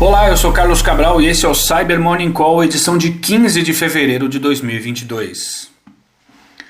Olá, eu sou Carlos Cabral e esse é o Cyber Morning Call, edição de 15 de fevereiro de 2022.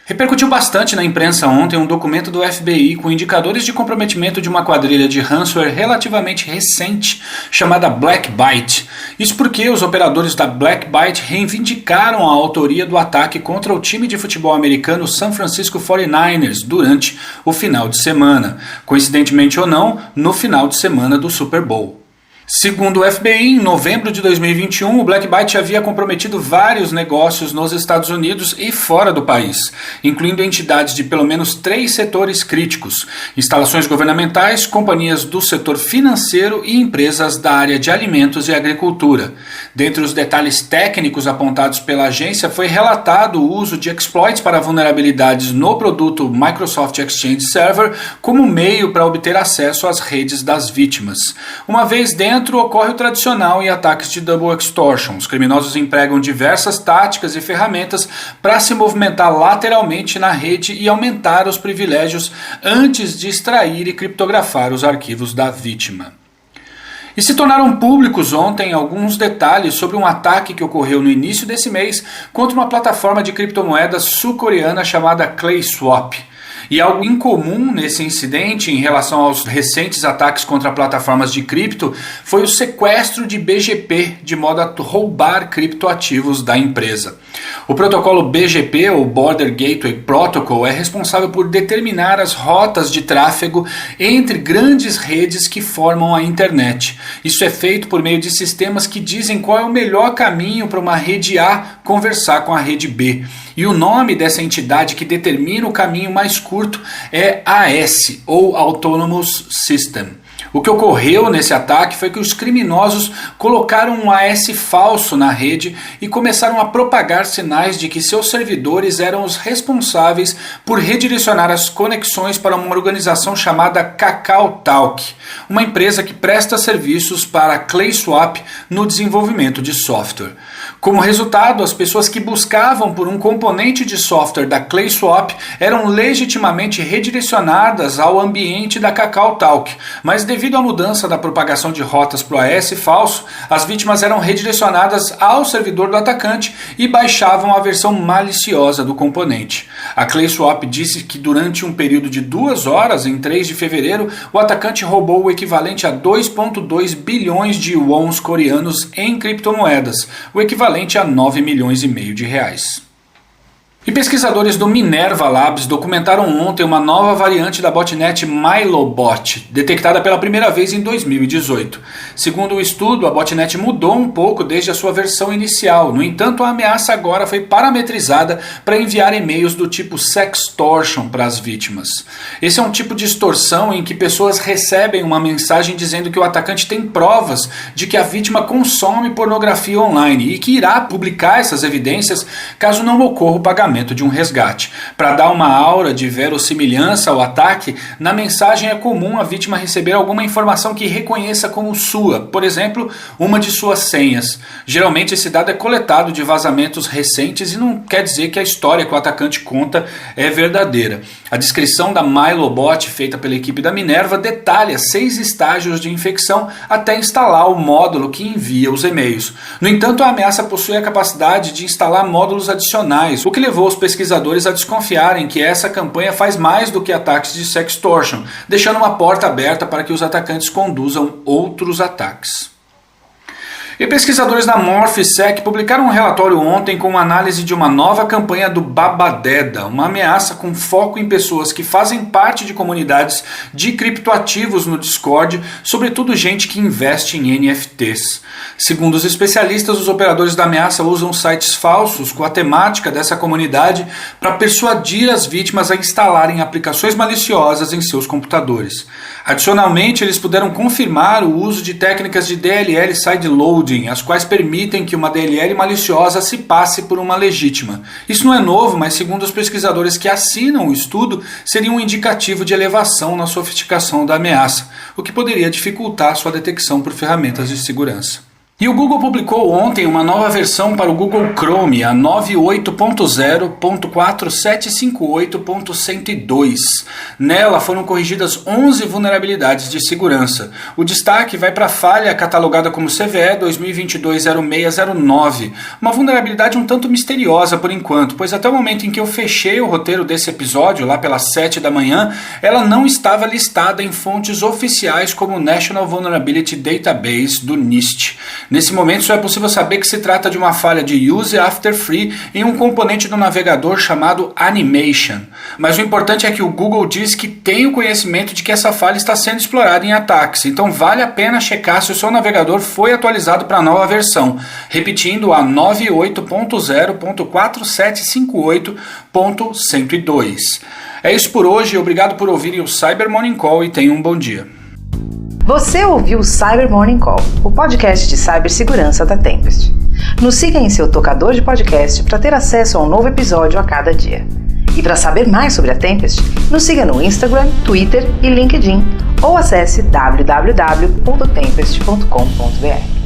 Repercutiu bastante na imprensa ontem um documento do FBI com indicadores de comprometimento de uma quadrilha de ransomware relativamente recente chamada Black Byte. Isso porque os operadores da Black Byte reivindicaram a autoria do ataque contra o time de futebol americano San Francisco 49ers durante o final de semana. Coincidentemente ou não, no final de semana do Super Bowl. Segundo o FBI, em novembro de 2021, o Black Byte havia comprometido vários negócios nos Estados Unidos e fora do país, incluindo entidades de pelo menos 3 setores críticos: instalações governamentais, companhias do setor financeiro e empresas da área de alimentos e agricultura. Dentre os detalhes técnicos apontados pela agência, foi relatado o uso de exploits para vulnerabilidades no produto Microsoft Exchange Server como meio para obter acesso às redes das vítimas. Uma vez dentro, ocorre o tradicional em ataques de double extortion. Os criminosos empregam diversas táticas e ferramentas para se movimentar lateralmente na rede e aumentar os privilégios antes de extrair e criptografar os arquivos da vítima. E se tornaram públicos ontem alguns detalhes sobre um ataque que ocorreu no início desse mês contra uma plataforma de criptomoedas sul-coreana chamada ClaySwap. E algo incomum nesse incidente em relação aos recentes ataques contra plataformas de cripto foi o sequestro de BGP, de modo a roubar criptoativos da empresa. O protocolo BGP, ou Border Gateway Protocol, é responsável por determinar as rotas de tráfego entre grandes redes que formam a internet. Isso é feito por meio de sistemas que dizem qual é o melhor caminho para uma rede A conversar com a rede B. E o nome dessa entidade que determina o caminho mais curto é AS, ou Autonomous System. O que ocorreu nesse ataque foi que os criminosos colocaram um AS falso na rede e começaram a propagar sinais de que seus servidores eram os responsáveis por redirecionar as conexões para uma organização chamada KakaoTalk, uma empresa que presta serviços para a ClaySwap no desenvolvimento de software. Como resultado, as pessoas que buscavam por um componente de software da ClaySwap eram legitimamente redirecionadas ao ambiente da KakaoTalk, mas devido à mudança da propagação de rotas para o AS falso, as vítimas eram redirecionadas ao servidor do atacante e baixavam a versão maliciosa do componente. A ClaySwap disse que durante um período de 2 horas, em 3 de fevereiro, o atacante roubou o equivalente a 2,2 bilhões de wons coreanos em criptomoedas, o equivalente a 9 milhões e meio de reais. E pesquisadores do Minerva Labs documentaram ontem uma nova variante da botnet Milobot, detectada pela primeira vez em 2018. Segundo o estudo, a botnet mudou um pouco desde a sua versão inicial. No entanto, a ameaça agora foi parametrizada para enviar e-mails do tipo sextortion para as vítimas. Esse é um tipo de extorsão em que pessoas recebem uma mensagem dizendo que o atacante tem provas de que a vítima consome pornografia online e que irá publicar essas evidências caso não ocorra o pagamento de um resgate. Para dar uma aura de verossimilhança ao ataque, na mensagem é comum a vítima receber alguma informação que reconheça como sua, por exemplo, uma de suas senhas. Geralmente esse dado é coletado de vazamentos recentes e não quer dizer que a história que o atacante conta é verdadeira. A descrição da Milobot feita pela equipe da Minerva detalha 6 estágios de infecção até instalar o módulo que envia os e-mails. No entanto, a ameaça possui a capacidade de instalar módulos adicionais, o que levou os pesquisadores a desconfiarem que essa campanha faz mais do que ataques de sextortion, deixando uma porta aberta para que os atacantes conduzam outros ataques. E pesquisadores da Morphsec publicaram um relatório ontem com uma análise de uma nova campanha do Babadeda, uma ameaça com foco em pessoas que fazem parte de comunidades de criptoativos no Discord, sobretudo gente que investe em NFTs. Segundo os especialistas, os operadores da ameaça usam sites falsos com a temática dessa comunidade para persuadir as vítimas a instalarem aplicações maliciosas em seus computadores. Adicionalmente, eles puderam confirmar o uso de técnicas de DLL sideloading, as quais permitem que uma DLL maliciosa se passe por uma legítima. Isso não é novo, mas segundo os pesquisadores que assinam o estudo, seria um indicativo de elevação na sofisticação da ameaça, o que poderia dificultar sua detecção por ferramentas de segurança. E o Google publicou ontem uma nova versão para o Google Chrome, a 98.0.4758.102. Nela foram corrigidas 11 vulnerabilidades de segurança. O destaque vai para a falha catalogada como CVE 2022-0609, uma vulnerabilidade um tanto misteriosa por enquanto, pois até o momento em que eu fechei o roteiro desse episódio, lá pelas 7 da manhã, ela não estava listada em fontes oficiais como o National Vulnerability Database do NIST. Nesse momento só é possível saber que se trata de uma falha de Use After Free em um componente do navegador chamado Animation. Mas o importante é que o Google diz que tem o conhecimento de que essa falha está sendo explorada em ataques, então vale a pena checar se o seu navegador foi atualizado para a nova versão, repetindo a 98.0.4758.102. É isso por hoje, obrigado por ouvirem o Cyber Morning Call e tenham um bom dia. Você ouviu o Cyber Morning Call, o podcast de cibersegurança da Tempest. Nos siga em seu tocador de podcast para ter acesso a um novo episódio a cada dia. E para saber mais sobre a Tempest, nos siga no Instagram, Twitter e LinkedIn ou acesse www.tempest.com.br.